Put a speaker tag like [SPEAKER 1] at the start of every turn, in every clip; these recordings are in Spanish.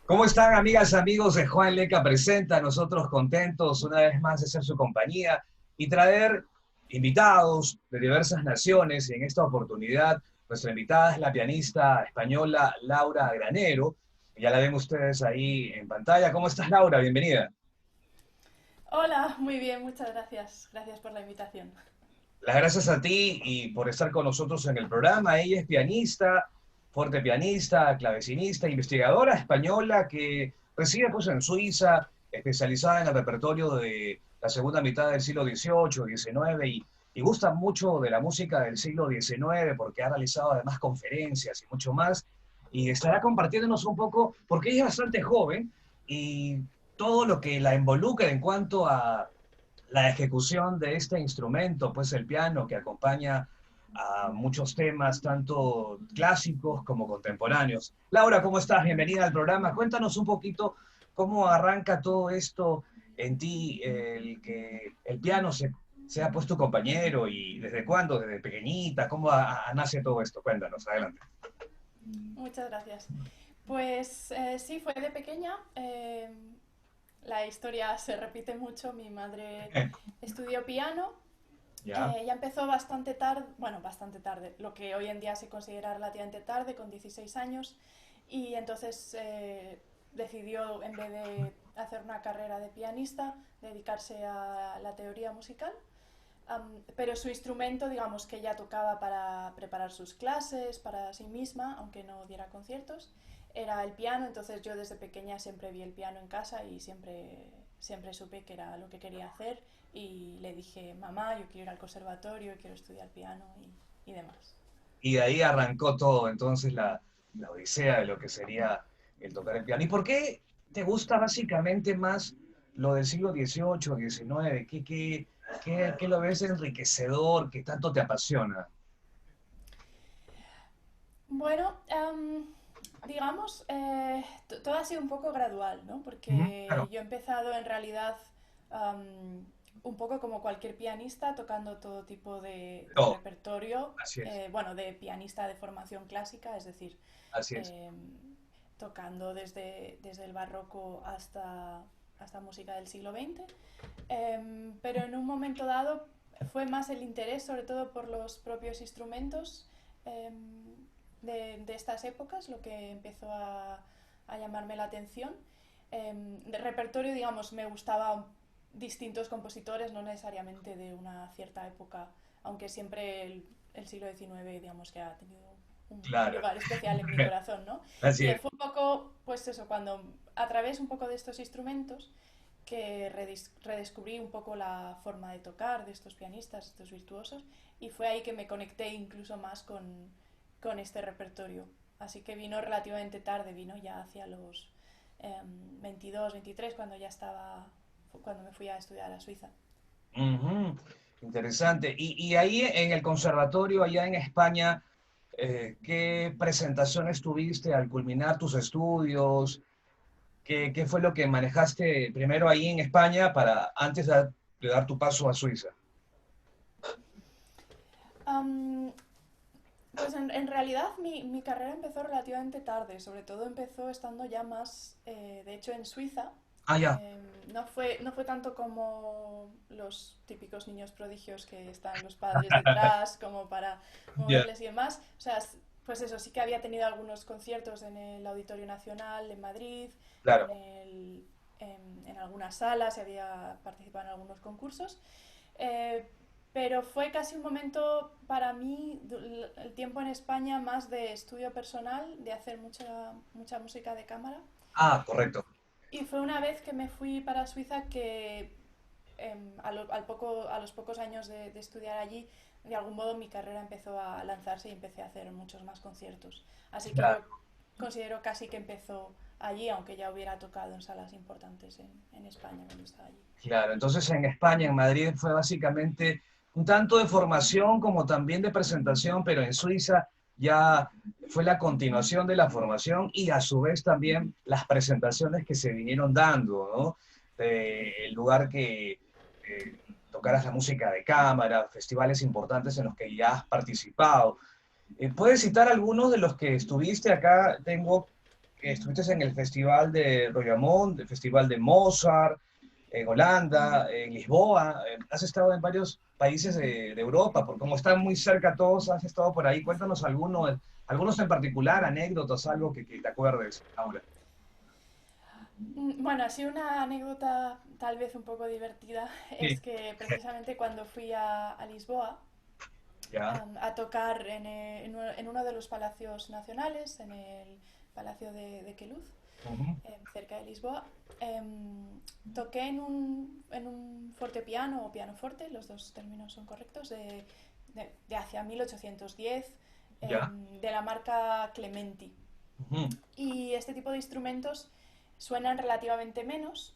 [SPEAKER 1] ¿Cómo están, amigas, amigos de Juan Leca Presenta? Nosotros contentos una vez más de ser su compañía y traer invitados de diversas naciones. Y en esta oportunidad, nuestra invitada es la pianista española Laura Granero. Ya la ven ustedes ahí en pantalla. ¿Cómo estás, Laura? Bienvenida.
[SPEAKER 2] Hola, muy bien, muchas gracias. Gracias por la invitación.
[SPEAKER 1] Las gracias a ti y por estar con nosotros en el programa. Ella es pianista, fuerte pianista, clavecinista, investigadora española que reside pues en Suiza, especializada en el repertorio de la segunda mitad del siglo XVIII, XIX y gusta mucho de la música del siglo XIX porque ha realizado además conferencias y mucho más. Y estará compartiéndonos un poco, porque ella es bastante joven y todo lo que la involucra en cuanto a la ejecución de este instrumento, pues el piano, que acompaña a muchos temas, tanto clásicos como contemporáneos. Laura, ¿cómo estás? Bienvenida al programa. Cuéntanos un poquito cómo arranca todo esto en ti, el que el piano sea pues tu compañero y desde cuándo, desde pequeñita, cómo nace todo esto. Cuéntanos, adelante.
[SPEAKER 2] Muchas gracias. Pues sí, fue de pequeña. La historia se repite mucho. Mi madre estudió piano.
[SPEAKER 1] ¿Ya?
[SPEAKER 2] Ya empezó bastante tarde, bueno, bastante tarde, lo que hoy en día se considera relativamente tarde, con 16 años. Y entonces decidió, en vez de hacer una carrera de pianista, dedicarse a la teoría musical. Pero su instrumento, digamos que ella tocaba para preparar sus clases, para sí misma, aunque no diera conciertos, era el piano. Entonces yo desde pequeña siempre vi el piano en casa y siempre supe que era lo que quería hacer. Y le dije, mamá, yo quiero ir al conservatorio, quiero estudiar piano y demás.
[SPEAKER 1] Y de ahí arrancó todo, entonces la odisea de lo que sería el tocar el piano. ¿Y por qué te gusta básicamente más lo del siglo XVIII, XIX? ¿Qué lo ves enriquecedor, que tanto te apasiona?
[SPEAKER 2] Bueno, digamos, todo ha sido un poco gradual, ¿no?
[SPEAKER 1] Ujú,
[SPEAKER 2] Porque
[SPEAKER 1] claro,
[SPEAKER 2] yo he empezado en realidad un poco como cualquier pianista, tocando todo tipo de
[SPEAKER 1] todo,
[SPEAKER 2] repertorio,
[SPEAKER 1] así es,
[SPEAKER 2] bueno, de pianista de formación clásica, es decir,
[SPEAKER 1] así es.
[SPEAKER 2] eh, tocando desde el barroco hasta música del siglo XX. Pero en un momento dado fue más el interés, sobre todo por los propios instrumentos de estas épocas, lo que empezó a llamarme la atención. De repertorio, digamos, me gustaba distintos compositores, no necesariamente de una cierta época, aunque siempre el siglo XIX, digamos, que ha tenido un
[SPEAKER 1] Claro,
[SPEAKER 2] lugar especial en mi corazón, ¿no?
[SPEAKER 1] así
[SPEAKER 2] Y
[SPEAKER 1] es.
[SPEAKER 2] fue un poco, pues eso, cuando a través un poco de estos instrumentos que redescubrí un poco la forma de tocar de estos pianistas, estos virtuosos, y fue ahí que me conecté incluso más con este repertorio. Así que vino relativamente tarde, vino ya hacia los 22, 23, cuando me fui a estudiar a Suiza.
[SPEAKER 1] Ujú, interesante. Y ahí en el conservatorio, allá en España, ¿qué presentaciones tuviste al culminar tus estudios? ¿Qué fue lo que manejaste primero ahí en España para antes de dar tu paso a Suiza?
[SPEAKER 2] Um, Pues en realidad mi carrera empezó relativamente tarde, sobre todo empezó estando ya más, de hecho en Suiza.
[SPEAKER 1] Ah, ya,
[SPEAKER 2] No fue tanto como los típicos niños prodigios que están los padres detrás como para
[SPEAKER 1] ya,
[SPEAKER 2] moverles y demás. O sea, pues eso, sí que había tenido algunos conciertos en el Auditorio Nacional de Madrid,
[SPEAKER 1] claro.
[SPEAKER 2] en algunas salas y había participado en algunos concursos. Eh, pero fue casi un momento para mí, el tiempo en España, más de estudio personal, de hacer mucha música de cámara.
[SPEAKER 1] Ah, correcto.
[SPEAKER 2] Y fue una vez que me fui para Suiza que a los pocos años de estudiar allí, de algún modo mi carrera empezó a lanzarse y empecé a hacer muchos más conciertos. Así que yo
[SPEAKER 1] Claro,
[SPEAKER 2] considero casi que empezó allí, aunque ya hubiera tocado en salas importantes en España cuando estaba allí.
[SPEAKER 1] claro. Entonces en España, en Madrid, fue básicamente un tanto de formación como también de presentación, pero en Suiza ya fue la continuación de la formación y a su vez también las presentaciones que se vinieron dando, ¿no? El lugar que tocaras la música de cámara, festivales importantes en los que ya has participado. ¿Puedes citar algunos de los que estuviste acá? Tengo que estuviste en el Festival de Royamont, el Festival de Mozart, en Holanda, en Lisboa. Has estado en varios países de Europa, por como están muy cerca todos, has estado por ahí. Cuéntanos algunos en particular, anécdotas, algo que te acuerdes, Laura.
[SPEAKER 2] Bueno, así una anécdota tal vez un poco divertida es
[SPEAKER 1] Sí.
[SPEAKER 2] que precisamente cuando fui a Lisboa
[SPEAKER 1] Ya.
[SPEAKER 2] a tocar en uno de los palacios nacionales, en el Palacio de Queluz,
[SPEAKER 1] Ujú.
[SPEAKER 2] cerca de Lisboa, toqué en un fortepiano o pianoforte, los dos términos son correctos, de hacia 1810,
[SPEAKER 1] Ya.
[SPEAKER 2] de la marca Clementi.
[SPEAKER 1] Ujú.
[SPEAKER 2] Y este tipo de instrumentos suenan relativamente menos.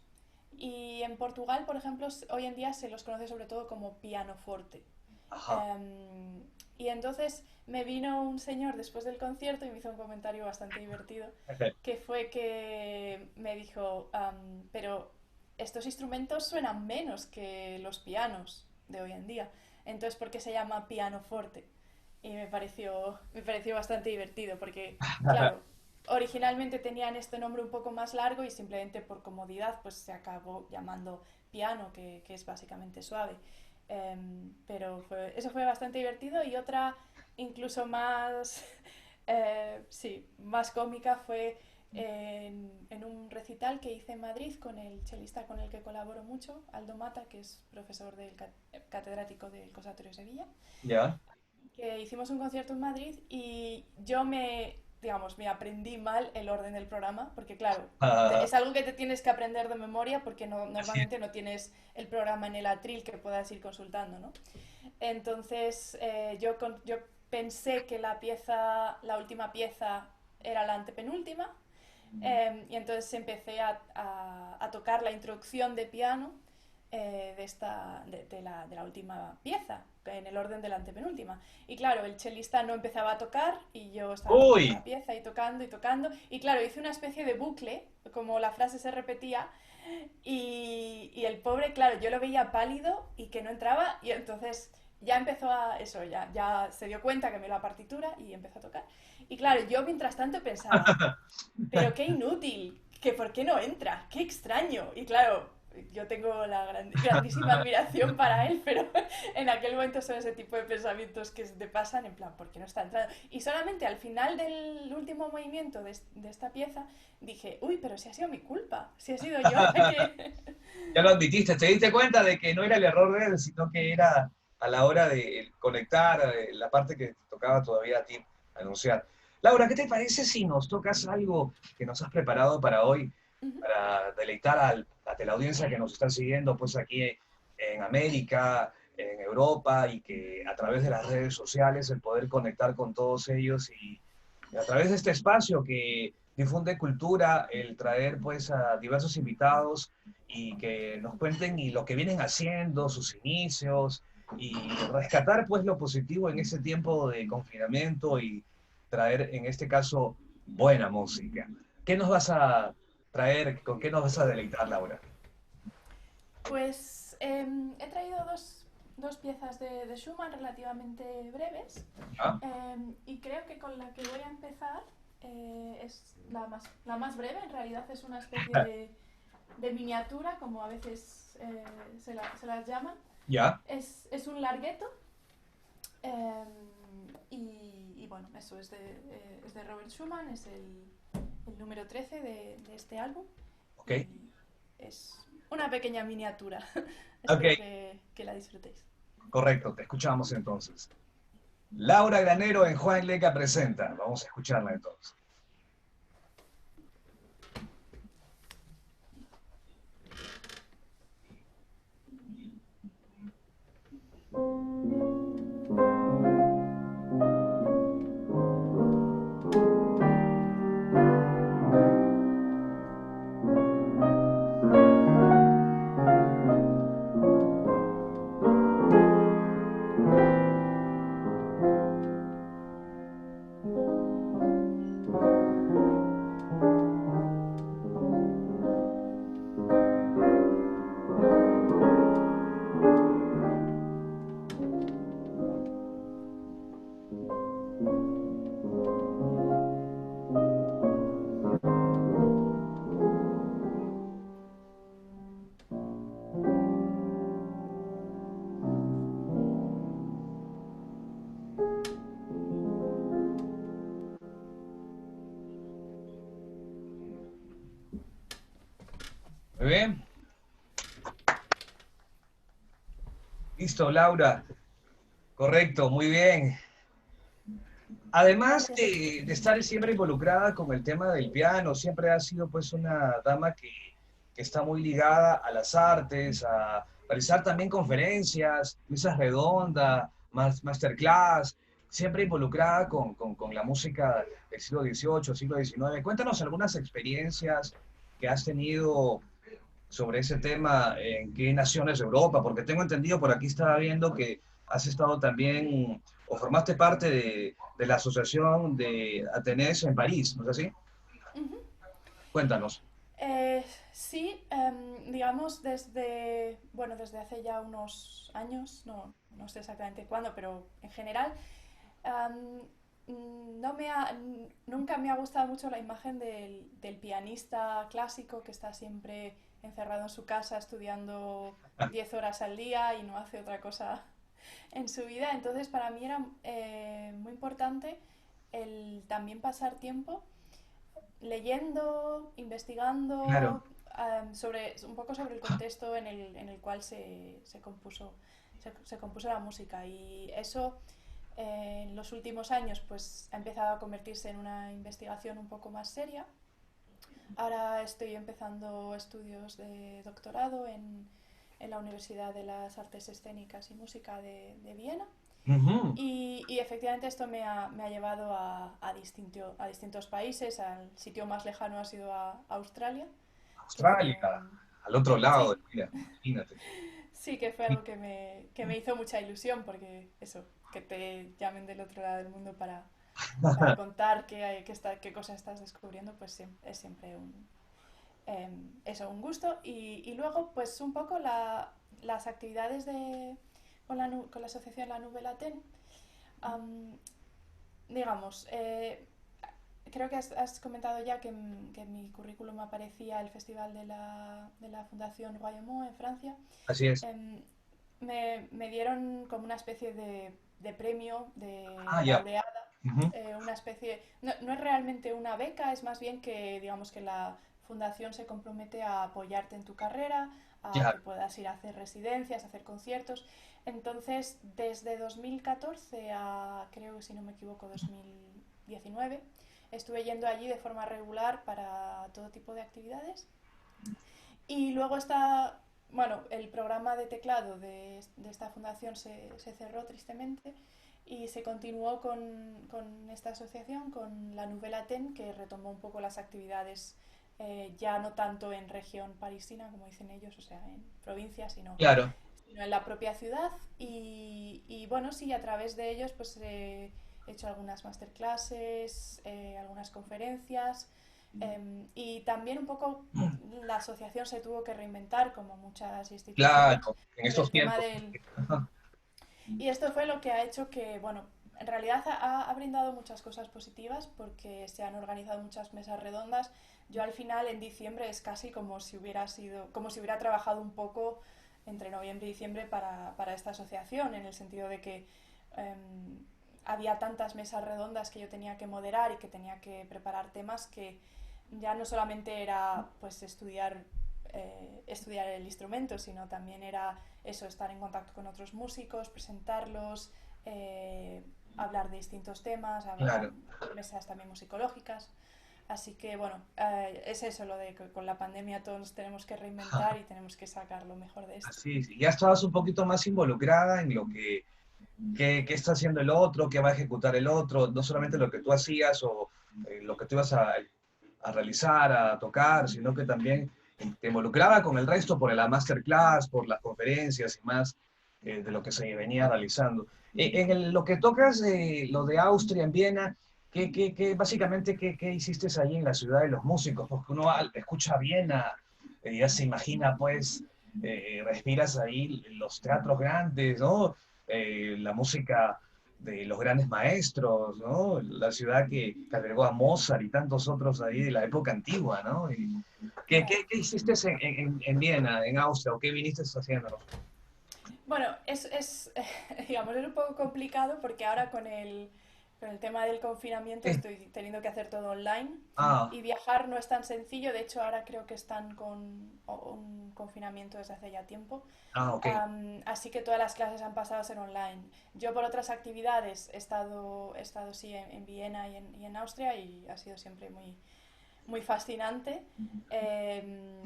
[SPEAKER 2] Y en Portugal, por ejemplo, hoy en día se los conoce sobre todo como pianoforte.
[SPEAKER 1] Ajá.
[SPEAKER 2] Um, y entonces me vino un señor después del concierto y me hizo un comentario bastante divertido, que fue que me dijo, pero estos instrumentos suenan menos que los pianos de hoy en día, entonces ¿por qué se llama pianoforte? Y me pareció bastante divertido, porque, claro, originalmente tenían este nombre un poco más largo y simplemente por comodidad pues se acabó llamando piano, que es básicamente suave. Pero eso fue bastante divertido y otra incluso más, sí, más cómica fue en un recital que hice en Madrid con el chelista con el que colaboro mucho, Aldo Mata, que es profesor del catedrático del Conservatorio de Sevilla,
[SPEAKER 1] Ya.
[SPEAKER 2] que hicimos un concierto en Madrid y digamos, me aprendí mal el orden del programa, porque claro,
[SPEAKER 1] Ah,
[SPEAKER 2] es algo que te tienes que aprender de memoria porque
[SPEAKER 1] así es.
[SPEAKER 2] normalmente no tienes el programa en el atril que puedas ir consultando, ¿no? Entonces yo pensé que la última pieza era la antepenúltima, y entonces empecé a tocar la introducción de piano de la última pieza, en el orden de la antepenúltima. Y claro, el chelista no empezaba a tocar y yo estaba tocando
[SPEAKER 1] Uy.
[SPEAKER 2] la pieza y tocando y tocando. Y claro, hice una especie de bucle, como la frase se repetía, y el pobre, claro, yo lo veía pálido y que no entraba, y entonces ya empezó a eso, ya se dio cuenta que me la partitura y empezó a tocar. Y claro, yo mientras tanto pensaba, pero qué inútil, que por qué no entra, qué extraño. Y claro, yo tengo la grandísima admiración para él, pero en aquel momento son ese tipo de pensamientos que te pasan en plan, ¿por qué no está entrando? Y solamente al final del último movimiento de esta pieza dije, uy, pero si ha sido mi culpa, si ha sido yo la que...
[SPEAKER 1] Ya lo admitiste, te diste cuenta de que no era el error de él, sino que era a la hora de conectar la parte que te tocaba todavía a ti anunciar. Laura, ¿qué te parece si nos tocas algo que nos has preparado para hoy, para deleitar a la audiencia que nos está siguiendo, pues aquí en América, en Europa, y que a través de las redes sociales, el poder conectar con todos ellos y a través de este espacio que difunde cultura, el traer pues a diversos invitados y que nos cuenten y lo que vienen haciendo, sus inicios y rescatar pues lo positivo en ese tiempo de confinamiento y traer en este caso buena música. ¿Qué nos vas a traer? ¿Con qué nos vas a deleitar, Laura?
[SPEAKER 2] Pues he traído dos piezas de Schumann relativamente breves,
[SPEAKER 1] ¿Ah?
[SPEAKER 2] y creo que con la que voy a empezar es la más breve. En realidad es una especie de miniatura, como a veces se las llaman.
[SPEAKER 1] ¿Ya?
[SPEAKER 2] Es un largueto, eh, y bueno, eso es de Robert Schumann, es el número 13 de este álbum
[SPEAKER 1] Ok,
[SPEAKER 2] y es una pequeña miniatura.
[SPEAKER 1] ok,
[SPEAKER 2] Espero que la disfrutéis.
[SPEAKER 1] correcto, te escuchamos entonces. Laura Granero en Juan Leca presenta. Vamos a escucharla entonces. Muy bien. Listo, Laura. Correcto, muy bien. Además
[SPEAKER 2] Gracias.
[SPEAKER 1] de estar siempre involucrada con el tema del piano, siempre ha sido pues una dama que está muy ligada a las artes, a realizar también conferencias, mesas redondas, masterclass, siempre involucrada con la música del siglo XVIII, siglo XIX. Cuéntanos algunas experiencias que has tenido sobre ese tema, en qué naciones de Europa, porque tengo entendido, por aquí estaba viendo que has estado también o formaste parte de la Asociación de Atenés en París, ¿no es así?
[SPEAKER 2] Ujú.
[SPEAKER 1] Cuéntanos.
[SPEAKER 2] Sí, digamos bueno, desde hace ya unos años, no sé exactamente cuándo, pero en general, am, no me ha- nunca me ha gustado mucho la imagen del pianista clásico que está siempre encerrado en su casa estudiando 10 horas al día y no hace otra cosa en su vida. Entonces, para mí era muy importante el también pasar tiempo leyendo,
[SPEAKER 1] Claro.
[SPEAKER 2] investigando un poco sobre el contexto en el cual se compuso la música. Y eso en los últimos años pues ha empezado a convertirse en una investigación un poco más seria. Ahora estoy empezando estudios de doctorado en la Universidad de las Artes Escénicas y Música de Viena.
[SPEAKER 1] Ujú.
[SPEAKER 2] Y efectivamente esto me ha llevado a distintos países. Al sitio más lejano ha sido a Australia, que
[SPEAKER 1] Australia,
[SPEAKER 2] fue...
[SPEAKER 1] al otro lado,
[SPEAKER 2] Sí,
[SPEAKER 1] mira, imagínate.
[SPEAKER 2] sí que fue algo que me hizo mucha ilusión porque eso, que te llamen del otro lado del mundo para contar qué cosas estás descubriendo, pues es siempre un gusto. Y luego, pues un poco las actividades con la asociación La Nube Laten. Um, digamos, creo que has comentado ya que en mi currículum aparecía el festival de la Fundación Guillemot en Francia.
[SPEAKER 1] Así es.
[SPEAKER 2] Em, me dieron como una especie de premio de
[SPEAKER 1] Ah, ya.
[SPEAKER 2] laureada,
[SPEAKER 1] Ujú.
[SPEAKER 2] una especie, no es realmente una beca, es más bien que digamos que la fundación se compromete a apoyarte en tu carrera, a que
[SPEAKER 1] Claro.
[SPEAKER 2] puedas ir a hacer residencias, a hacer conciertos. Entonces, desde 2014 a, creo que si no me equivoco, 2019, estuve yendo allí de forma regular para todo tipo de actividades. Y luego está, bueno, el programa de teclado de esta fundación se cerró tristemente y se continuó con esta asociación, con la Nouvelle Athènes, que retomó un poco las actividades ya no tanto en región parisina, como dicen ellos, o sea, en provincia,
[SPEAKER 1] Claro.
[SPEAKER 2] sino en la propia ciudad. Y bueno, sí, a través de ellos pues he hecho algunas masterclasses, algunas conferencias. Y también un poco la asociación se tuvo que reinventar, como muchas instituciones,
[SPEAKER 1] Claro, en
[SPEAKER 2] por
[SPEAKER 1] estos
[SPEAKER 2] el tema
[SPEAKER 1] tiempos.
[SPEAKER 2] del... Y esto fue lo que ha hecho que, bueno, en realidad ha brindado muchas cosas positivas porque se han organizado muchas mesas redondas. Yo al final en diciembre es casi como si hubiera sido, como si hubiera trabajado un poco entre noviembre y diciembre para esta asociación, en el sentido de que había tantas mesas redondas que yo tenía que moderar y que tenía que preparar temas que ya no solamente era pues estudiar el instrumento, sino también era eso, estar en contacto con otros músicos, presentarlos, hablar de distintos temas,
[SPEAKER 1] Claro.
[SPEAKER 2] mesas también musicológicas. Así que bueno, es eso lo de que con la pandemia todos nos tenemos que reinventar y tenemos que sacar lo mejor de esto.
[SPEAKER 1] Así, sí. Ya estabas un poquito más involucrada en lo qué está haciendo el otro, qué va a ejecutar el otro, no solamente lo que tú hacías o lo que tú ibas a realizar, a tocar, sino que también te involucraba con el resto por la masterclass, por las conferencias y más de lo que se venía realizando. Lo que tocas, lo de Austria en Viena, básicamente, qué hiciste ahí en la ciudad de los músicos? Porque uno escucha Viena y ya se imagina, pues, respiras ahí los teatros grandes, ¿no? La música de los grandes maestros, ¿no? La ciudad que albergó a Mozart y tantos otros ahí de la época antigua, ¿no?
[SPEAKER 2] Claro.
[SPEAKER 1] Qué hiciste en Viena, en Austria, o qué viniste haciendo?
[SPEAKER 2] Bueno, digamos, es un poco complicado porque ahora Con el tema del confinamiento
[SPEAKER 1] Eh,
[SPEAKER 2] estoy teniendo que hacer todo online
[SPEAKER 1] ah,
[SPEAKER 2] y viajar no es tan sencillo. De hecho, ahora creo que están con un confinamiento desde hace ya tiempo.
[SPEAKER 1] ok.
[SPEAKER 2] Así que todas las clases han pasado a ser online. Yo por otras actividades he estado sí en Viena y en Austria y ha sido siempre muy fascinante,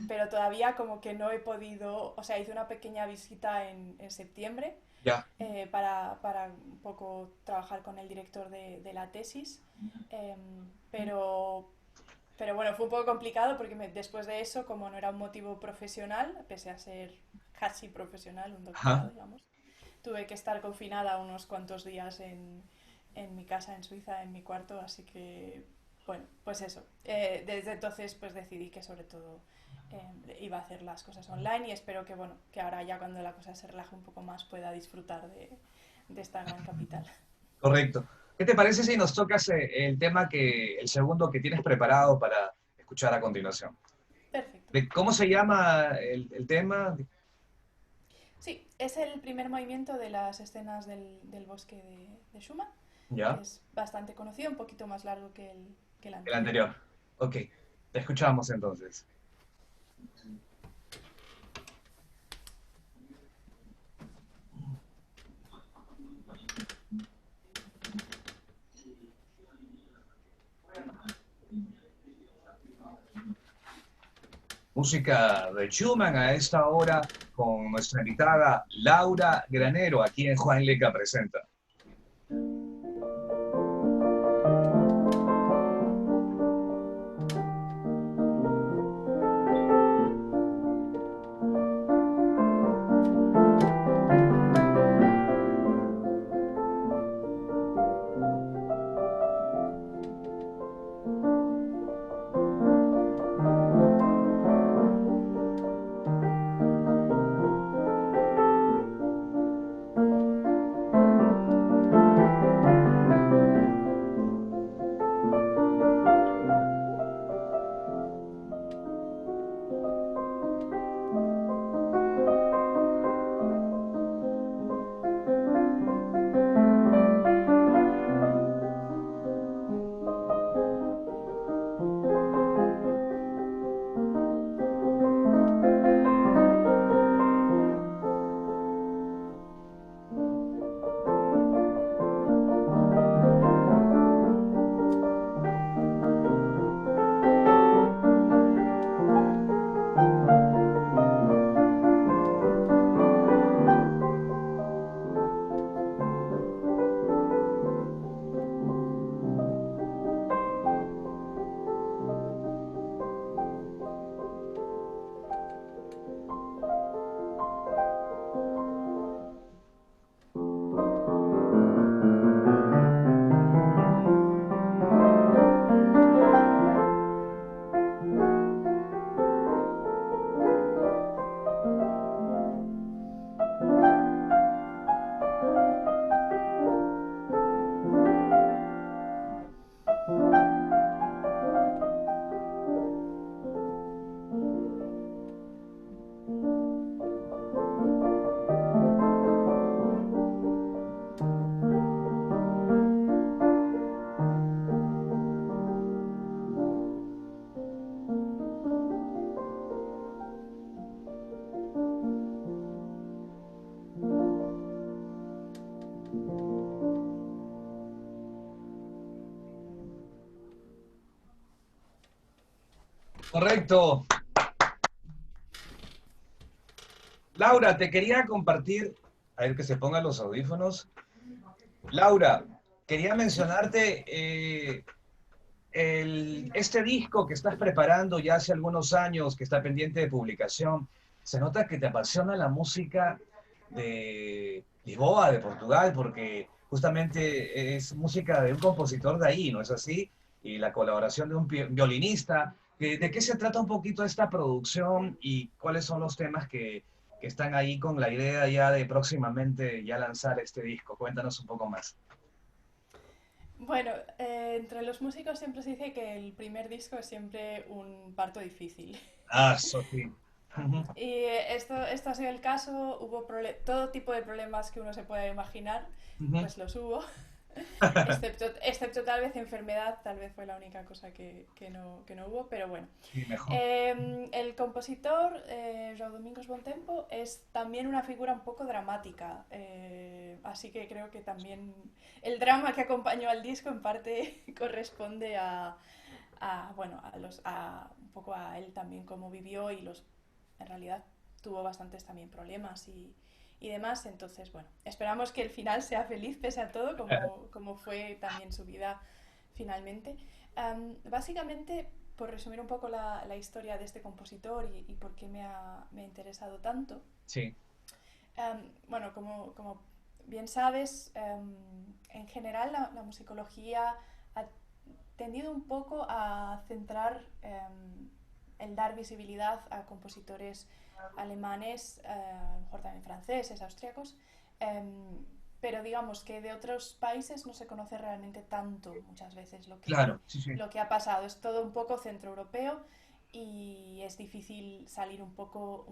[SPEAKER 2] pero todavía como que no he podido, o sea, hice una pequeña visita en septiembre
[SPEAKER 1] Ya.
[SPEAKER 2] para un poco trabajar con el director de la tesis, eh, pero, pero bueno, fue un poco complicado porque después de eso, como no era un motivo profesional, pese a ser casi profesional, un
[SPEAKER 1] Ajá.
[SPEAKER 2] doctorado, digamos, tuve que estar confinada unos cuantos días en mi casa en Suiza, en mi cuarto, así que, bueno, pues eso. Desde entonces, pues decidí que sobre todo iba a hacer las cosas online y espero que, bueno, que ahora ya cuando la cosa se relaje un poco más pueda disfrutar de esta gran capital.
[SPEAKER 1] Correcto. ¿Qué te parece si nos tocas el tema el segundo que tienes preparado para escuchar a continuación?
[SPEAKER 2] Perfecto.
[SPEAKER 1] ¿Cómo se llama el tema?
[SPEAKER 2] Sí, es el primer movimiento de las escenas del bosque de Schumann, que
[SPEAKER 1] Ya,
[SPEAKER 2] es bastante conocido, un poquito más largo que el
[SPEAKER 1] el
[SPEAKER 2] anterior.
[SPEAKER 1] anterior. Ok, te escuchamos entonces. Música de Schumann a esta hora con nuestra invitada Laura Granero, aquí en Juan Leca Presenta. Correcto. Laura, te quería compartir, a ver que se pongan los audífonos. Laura, quería mencionarte este disco que estás preparando ya hace algunos años, que está pendiente de publicación. Se nota que te apasiona la música de Lisboa, de Portugal, porque justamente es música de un compositor de ahí, ¿no es así? Y la colaboración de un violinista. ¿De qué se trata un poquito esta producción y cuáles son los temas que están ahí con la idea ya de próximamente ya lanzar este disco? Cuéntanos un poco más.
[SPEAKER 2] Bueno, entre los músicos siempre se dice que el primer disco es siempre un parto difícil.
[SPEAKER 1] Ah, Sofi. Ujú.
[SPEAKER 2] Y esto ha sido el caso, hubo todo tipo de problemas que uno se pueda imaginar,
[SPEAKER 1] Ujú.
[SPEAKER 2] pues los hubo. excepto tal vez enfermedad, tal vez fue la única cosa que no hubo, pero bueno.
[SPEAKER 1] Sí, mejor.
[SPEAKER 2] El compositor, João Domingos Bom Tempo, es también una figura un poco dramática, así que creo que también el drama que acompañó al disco en parte corresponde bueno, un poco a él también cómo vivió y en realidad tuvo bastantes también problemas y demás. Entonces, bueno, esperamos que el final sea feliz pese a todo, como fue también su vida finalmente. Básicamente, por resumir un poco la historia de este compositor y por qué me ha interesado tanto,
[SPEAKER 1] Sí,
[SPEAKER 2] bueno, como bien sabes, en general la musicología ha tendido un poco a centrar el dar visibilidad a compositores alemanes, a lo mejor también franceses, austriacos, pero digamos que de otros países no se conoce realmente tanto muchas veces
[SPEAKER 1] claro, sí, sí.
[SPEAKER 2] lo que ha pasado. Es todo un poco centroeuropeo y es difícil salir un poco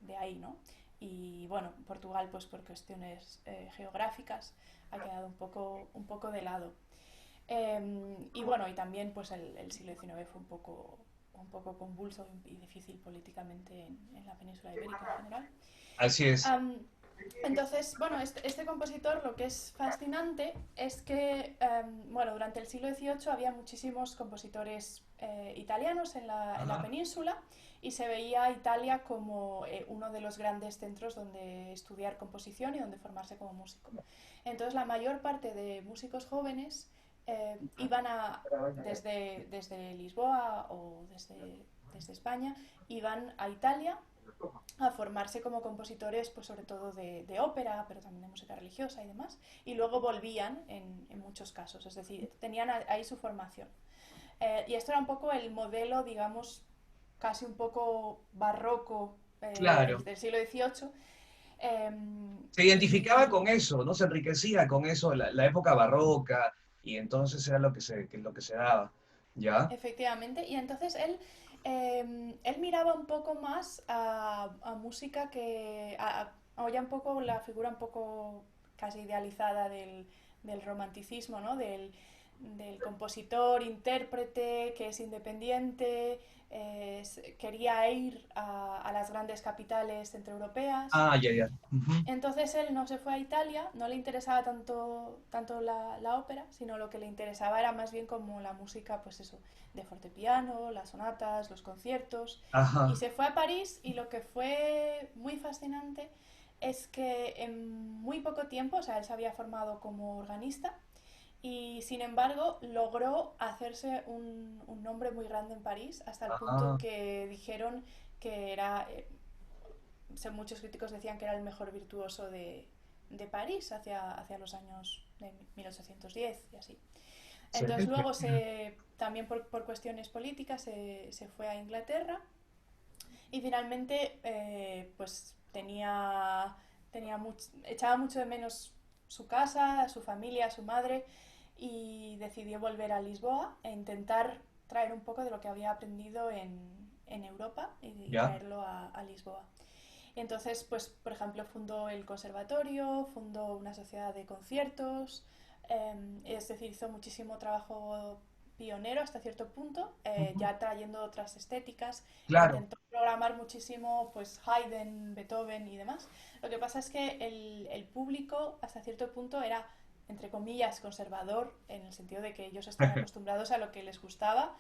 [SPEAKER 2] de ahí, ¿no? Y bueno, Portugal, pues por cuestiones geográficas, ha quedado un poco de lado. Y bueno, y también pues el siglo XIX fue un poco convulso y difícil políticamente en la península ibérica en general.
[SPEAKER 1] Así es.
[SPEAKER 2] Um, entonces, bueno, este compositor lo que es fascinante es que, bueno, durante el siglo XVIII había muchísimos compositores italianos en la
[SPEAKER 1] Ajá.
[SPEAKER 2] península y se veía a Italia como uno de los grandes centros donde estudiar composición y donde formarse como músico. Entonces, la mayor parte de músicos jóvenes iban desde Lisboa o desde España, iban a Italia a formarse como compositores, pues sobre todo de ópera, pero también de música religiosa y demás, y luego volvían en muchos casos, es decir, tenían ahí su formación. Y esto era un poco el modelo, digamos, casi un poco barroco
[SPEAKER 1] Claro.
[SPEAKER 2] del siglo XVIII. Eh,
[SPEAKER 1] Se identificaba
[SPEAKER 2] y
[SPEAKER 1] con eso, ¿no? Se enriquecía con eso, la época barroca, y entonces era lo que se daba. ¿Ya?
[SPEAKER 2] efectivamente, y entonces él miraba un poco más a música a ya un poco la figura un poco casi idealizada del romanticismo, ¿no? Del compositor, intérprete, que es independiente, quería ir a las grandes capitales centroeuropeas.
[SPEAKER 1] Ah, ya, ya. Ujú.
[SPEAKER 2] Entonces él no se fue a Italia, no le interesaba tanto la ópera, sino lo que le interesaba era más bien como la música, pues eso, de fortepiano, las sonatas, los conciertos. Y
[SPEAKER 1] Ajá.
[SPEAKER 2] se fue a París y lo que fue muy fascinante es que en muy poco tiempo, o sea, él se había formado como organista y sin embargo logró hacerse un nombre muy grande en París hasta el punto
[SPEAKER 1] Ah,
[SPEAKER 2] que dijeron que era muchos críticos decían que era el mejor virtuoso de París hacia los años de 1810 y así. Entonces
[SPEAKER 1] excelente.
[SPEAKER 2] luego también por cuestiones políticas se fue a Inglaterra y finalmente pues echaba mucho de menos su casa, su familia, su madre y decidió volver a Lisboa e intentar traer un poco de lo que había aprendido en Europa y
[SPEAKER 1] ¿Ya?
[SPEAKER 2] traerlo a Lisboa. Y entonces, pues, por ejemplo, fundó el conservatorio, fundó una sociedad de conciertos, es decir, hizo muchísimo trabajo pionero hasta cierto punto,
[SPEAKER 1] Ujú.
[SPEAKER 2] ya trayendo otras estéticas,
[SPEAKER 1] Claro.
[SPEAKER 2] intentó programar muchísimo pues Haydn, Beethoven y demás. Lo que pasa es que el público hasta cierto punto era entre comillas conservador en el sentido de que ellos estaban acostumbrados a lo que les gustaba,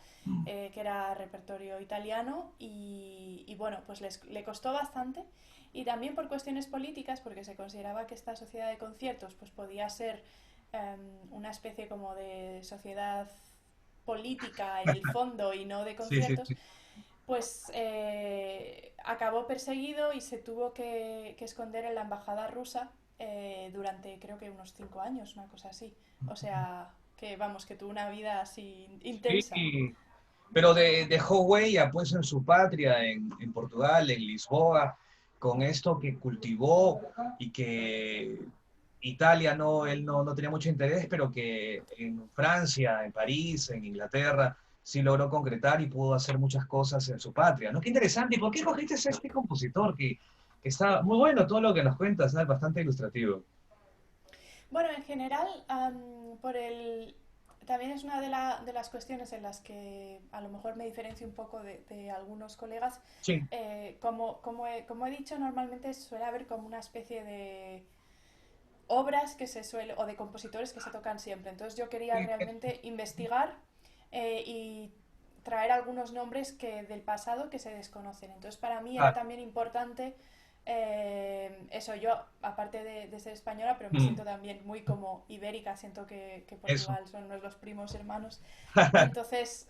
[SPEAKER 2] que era repertorio italiano y bueno, pues le costó bastante y también por cuestiones políticas porque se consideraba que esta sociedad de conciertos pues podía ser una especie como de sociedad política en el fondo y no de
[SPEAKER 1] Sí, sí,
[SPEAKER 2] conciertos,
[SPEAKER 1] sí.
[SPEAKER 2] pues acabó perseguido y se tuvo que esconder en la embajada rusa durante creo que unos 5 años, una cosa así. O sea, que vamos, que tuvo una vida así intensa.
[SPEAKER 1] Sí, pero dejó huella pues en su patria, en Portugal, en Lisboa, con esto que cultivó y que Italia él no tenía mucho interés, pero que en Francia, en París, en Inglaterra, sí logró concretar y pudo hacer muchas cosas en su patria, ¿no? Qué interesante. ¿Y por qué cogiste a este compositor que está muy bueno todo lo que nos cuentas, ¿no? Es bastante ilustrativo.
[SPEAKER 2] Bueno, en general, por el... también es una de las cuestiones en las que a lo mejor me diferencio un poco de algunos colegas.
[SPEAKER 1] Sí.
[SPEAKER 2] Como he dicho, normalmente suele haber como una especie de obras que se suele, o de compositores que se tocan siempre. Entonces yo quería realmente investigar y traer algunos nombres del pasado que se desconocen. Entonces para mí era
[SPEAKER 1] Ah,
[SPEAKER 2] también importante eso, yo aparte de ser española, pero me
[SPEAKER 1] mm,
[SPEAKER 2] siento también muy como ibérica, siento que
[SPEAKER 1] eso.
[SPEAKER 2] Portugal son los primos hermanos. Entonces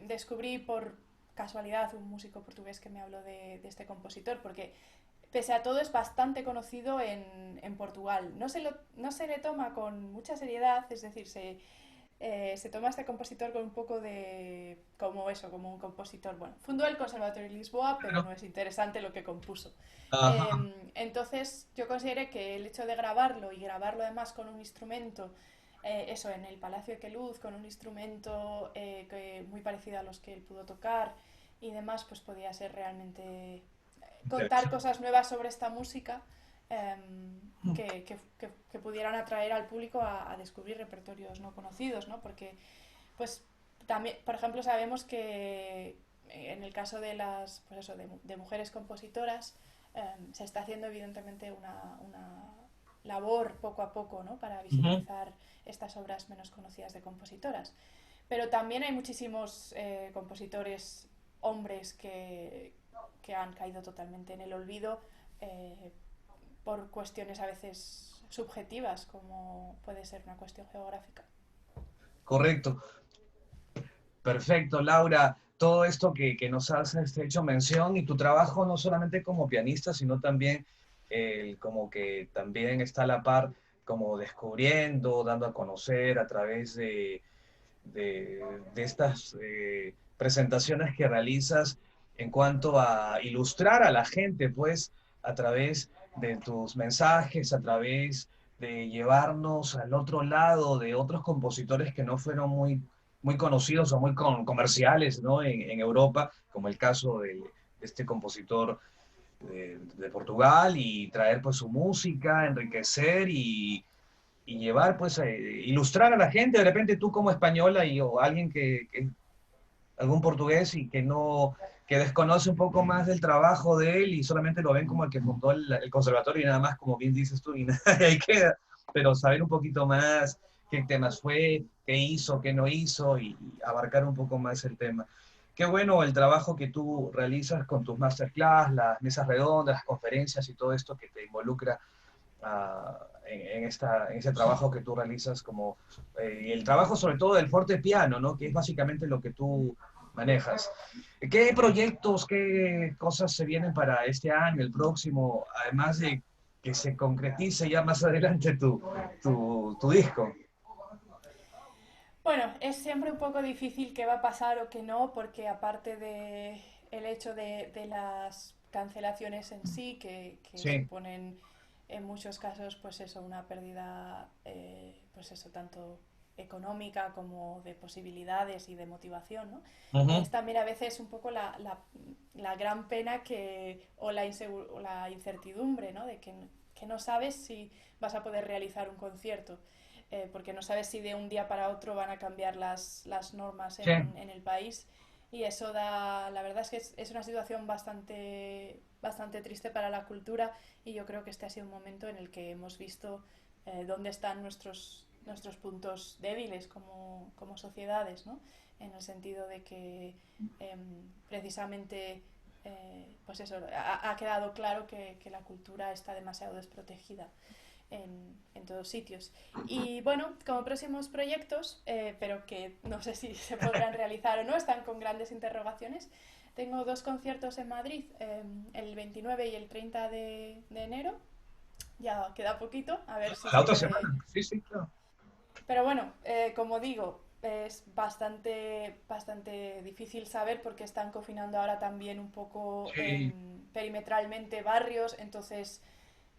[SPEAKER 2] descubrí por casualidad un músico portugués que me habló de este compositor, porque pese a todo es bastante conocido en Portugal. No se le toma con mucha seriedad, es decir, se toma a este compositor con un poco de... como eso, como un compositor. Bueno, fundó el Conservatorio de Lisboa, pero
[SPEAKER 1] Claro.
[SPEAKER 2] no es interesante lo que compuso.
[SPEAKER 1] Ajá.
[SPEAKER 2] Entonces yo consideré que el hecho de grabarlo y grabarlo además con un instrumento, eso, en el Palacio de Queluz, con un instrumento muy parecido a los que él pudo tocar y demás, pues podía ser realmente contar
[SPEAKER 1] Interesante.
[SPEAKER 2] cosas nuevas sobre esta música que pudieran atraer al público a descubrir repertorios no conocidos, ¿no? Porque, pues, también, por ejemplo, sabemos que en el caso de las, pues eso, de mujeres compositoras, se está haciendo evidentemente una labor poco a poco, ¿no? Para
[SPEAKER 1] Ujú.
[SPEAKER 2] visibilizar estas obras menos conocidas de compositoras. Pero también hay muchísimos compositores hombres que han caído totalmente en el olvido eh, por cuestiones a veces subjetivas, como puede ser una cuestión geográfica.
[SPEAKER 1] Correcto. Perfecto, Laura. Todo esto que nos has hecho mención y tu trabajo no solamente como pianista, sino también como que también está a la par como descubriendo, dando a conocer a través de estas presentaciones que realizas en cuanto a ilustrar a la gente, pues, a través de tus mensajes, a través de llevarnos al otro lado de otros compositores que no fueron muy conocidos o muy comerciales, ¿no? En Europa, como el caso de este compositor de Portugal, y traer pues su música, enriquecer y llevar, pues, ilustrar a la gente, de repente tú como española o alguien algún portugués y que no, que desconoce un poco más del trabajo de él y solamente lo ven como el que fundó el conservatorio y nada más, como bien dices tú, y nada, ahí queda, pero saber un poquito más qué temas fue, qué hizo, qué no hizo y abarcar un poco más el tema. Qué bueno el trabajo que tú realizas con tus masterclass, las mesas redondas, las conferencias y todo esto que te involucra en ese trabajo que tú realizas como el trabajo sobre todo del forte piano, ¿no? Que es básicamente lo que tú manejas. ¿Qué proyectos, qué cosas se vienen para este año, el próximo, además de que se concretice ya más adelante tu disco?
[SPEAKER 2] Bueno, es siempre un poco difícil qué va a pasar o qué no, porque aparte de el hecho de las cancelaciones en sí, que
[SPEAKER 1] Sí.
[SPEAKER 2] suponen en muchos casos, pues eso, una pérdida, pues eso, tanto económica como de posibilidades y de motivación, ¿no?
[SPEAKER 1] Ujú.
[SPEAKER 2] Es también a veces un poco la gran pena o la incertidumbre, ¿no? De que no sabes si vas a poder realizar un concierto porque no sabes si de un día para otro van a cambiar las normas
[SPEAKER 1] Sí.
[SPEAKER 2] en el país. Y eso da, la verdad es que es una situación bastante triste para la cultura y yo creo que este ha sido un momento en el que hemos visto dónde están nuestros puntos débiles como sociedades, ¿no? En el sentido de que precisamente pues eso, ha quedado claro que la cultura está demasiado desprotegida en todos sitios. Y bueno, como próximos proyectos, pero que no sé si se podrán realizar o no, están con grandes interrogaciones. Tengo dos conciertos en Madrid, el 29 y el 30 de enero. Ya queda poquito, a ver si
[SPEAKER 1] La
[SPEAKER 2] se
[SPEAKER 1] otra
[SPEAKER 2] puede.
[SPEAKER 1] semana. Sí, sí, claro.
[SPEAKER 2] Pero bueno, como digo, es bastante difícil saber porque están confinando ahora también un poco
[SPEAKER 1] Sí.
[SPEAKER 2] perimetralmente barrios, entonces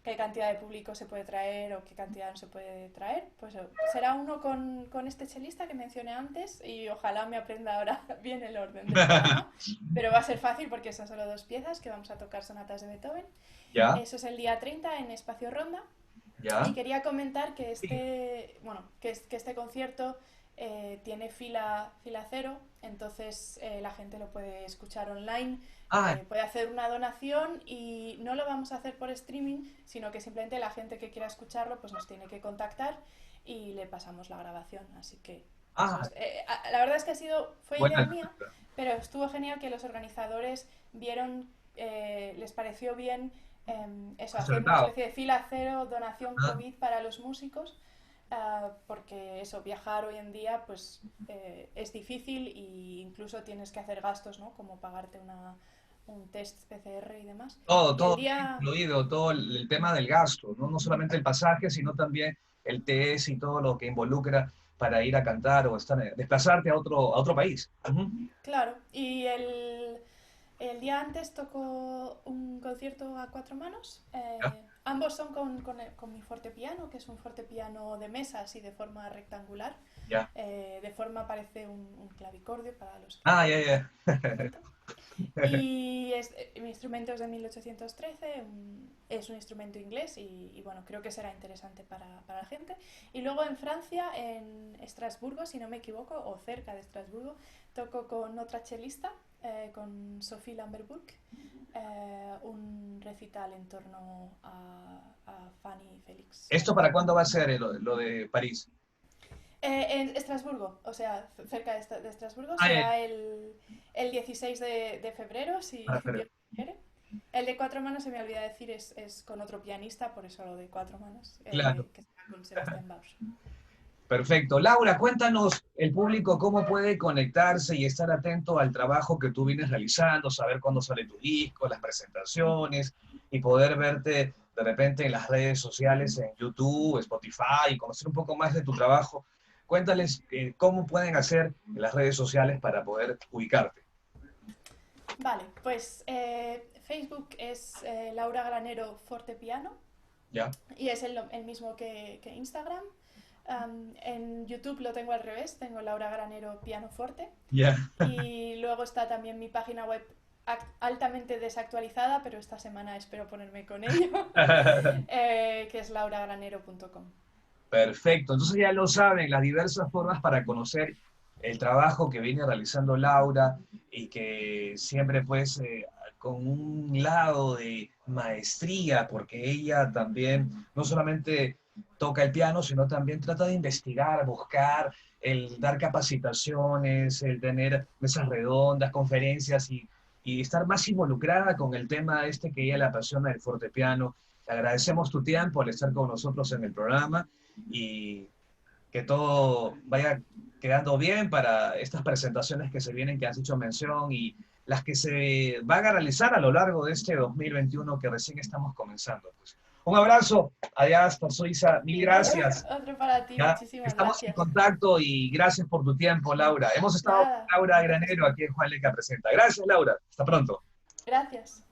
[SPEAKER 2] qué cantidad de público se puede traer o qué cantidad no se puede traer. Pues será uno con este chelista que mencioné antes y ojalá me aprenda ahora bien el orden del programa, pero va a ser fácil porque son solo dos piezas que vamos a tocar sonatas de Beethoven.
[SPEAKER 1] ¿Ya?
[SPEAKER 2] Eso es el día 30 en Espacio Ronda. Y
[SPEAKER 1] ¿Ya?
[SPEAKER 2] quería comentar que
[SPEAKER 1] Sí.
[SPEAKER 2] que este concierto tiene fila cero, entonces la gente lo puede escuchar online,
[SPEAKER 1] Ah,
[SPEAKER 2] puede hacer una donación y no lo vamos a hacer por streaming, sino que simplemente la gente que quiera escucharlo pues nos tiene que contactar y le pasamos la grabación. Así que eso
[SPEAKER 1] ah,
[SPEAKER 2] es. La verdad es que fue
[SPEAKER 1] buena
[SPEAKER 2] idea mía,
[SPEAKER 1] alternativa.
[SPEAKER 2] pero estuvo genial que los organizadores vieron, les pareció bien eso, hacer una
[SPEAKER 1] Acertado.
[SPEAKER 2] especie de fila cero, donación
[SPEAKER 1] Ah,
[SPEAKER 2] COVID para los músicos, porque eso, viajar hoy en día pues es difícil e incluso tienes que hacer gastos, ¿no? Como pagarte un test PCR y demás.
[SPEAKER 1] todo,
[SPEAKER 2] Y el
[SPEAKER 1] todo
[SPEAKER 2] día,
[SPEAKER 1] incluido, todo el tema del gasto, ¿no? No solamente el pasaje, sino también el TS y todo lo que involucra para ir a cantar o estar, desplazarte a otro país. Ujú.
[SPEAKER 2] claro, el día antes tocó un concierto a cuatro manos.
[SPEAKER 1] ¿Ya?
[SPEAKER 2] Ambos son con mi fortepiano, que es un fortepiano de mesa, así de forma rectangular.
[SPEAKER 1] ¿Ya?
[SPEAKER 2] De forma parece un clavicordio para los que
[SPEAKER 1] Ah, ya, ya.
[SPEAKER 2] cantan. Y mi instrumento es de 1813, es un instrumento inglés bueno, creo que será interesante para la gente. Y luego en Francia, en Estrasburgo, si no me equivoco, o cerca de Estrasburgo, toco con otra chelista, con Sophie Lamberburg, un recital en torno a Fanny Félix.
[SPEAKER 1] ¿Esto para cuándo va a ser lo de París?
[SPEAKER 2] En Estrasburgo, o sea, cerca de Estrasburgo,
[SPEAKER 1] Ah, ya,
[SPEAKER 2] será el 16 de febrero, si
[SPEAKER 1] para febrero.
[SPEAKER 2] Dios quiere. El de cuatro manos, se me olvida decir, es con otro pianista, por eso lo de cuatro manos,
[SPEAKER 1] Claro.
[SPEAKER 2] que será con Sebastián Bausch.
[SPEAKER 1] Perfecto. Laura, cuéntanos el público cómo puede conectarse y estar atento al trabajo que tú vienes realizando, saber cuándo sale tu disco, las presentaciones y poder verte de repente en las redes sociales, en YouTube, Spotify y conocer un poco más de tu trabajo. Cuéntales cómo pueden hacer en las redes sociales para poder ubicarte.
[SPEAKER 2] Vale, pues Facebook es Laura Granero Fortepiano
[SPEAKER 1] ¿Ya?
[SPEAKER 2] y es el mismo que Instagram. En YouTube lo tengo al revés, tengo Laura Granero Pianoforte.
[SPEAKER 1] Ya.
[SPEAKER 2] Y luego está también mi página web altamente desactualizada, pero esta semana espero ponerme con ello, que es lauragranero.com.
[SPEAKER 1] Perfecto, entonces ya lo saben, las diversas formas para conocer el trabajo que viene realizando Laura y que siempre pues con un lado de maestría, porque ella también no solamente toca el piano, sino también trata de investigar, buscar, el dar capacitaciones, el tener mesas redondas, conferencias y estar más involucrada con el tema este que ella le apasiona, el fortepiano. Te agradecemos tu tiempo al estar con nosotros en el programa y que todo vaya quedando bien para estas presentaciones que se vienen, que has hecho mención y las que se van a realizar a lo largo de este 2021 que recién estamos comenzando. Pues. Un abrazo, allá hasta Suiza, mil gracias.
[SPEAKER 2] Otro para ti,
[SPEAKER 1] Ya
[SPEAKER 2] muchísimas
[SPEAKER 1] estamos en
[SPEAKER 2] gracias.
[SPEAKER 1] contacto y gracias por tu tiempo, Laura. Hemos estado con
[SPEAKER 2] Nada,
[SPEAKER 1] Laura
[SPEAKER 2] gracias a
[SPEAKER 1] Granero
[SPEAKER 2] ti.
[SPEAKER 1] aquí en Juan Leca Presenta. Gracias, Laura. Hasta pronto.
[SPEAKER 2] Gracias.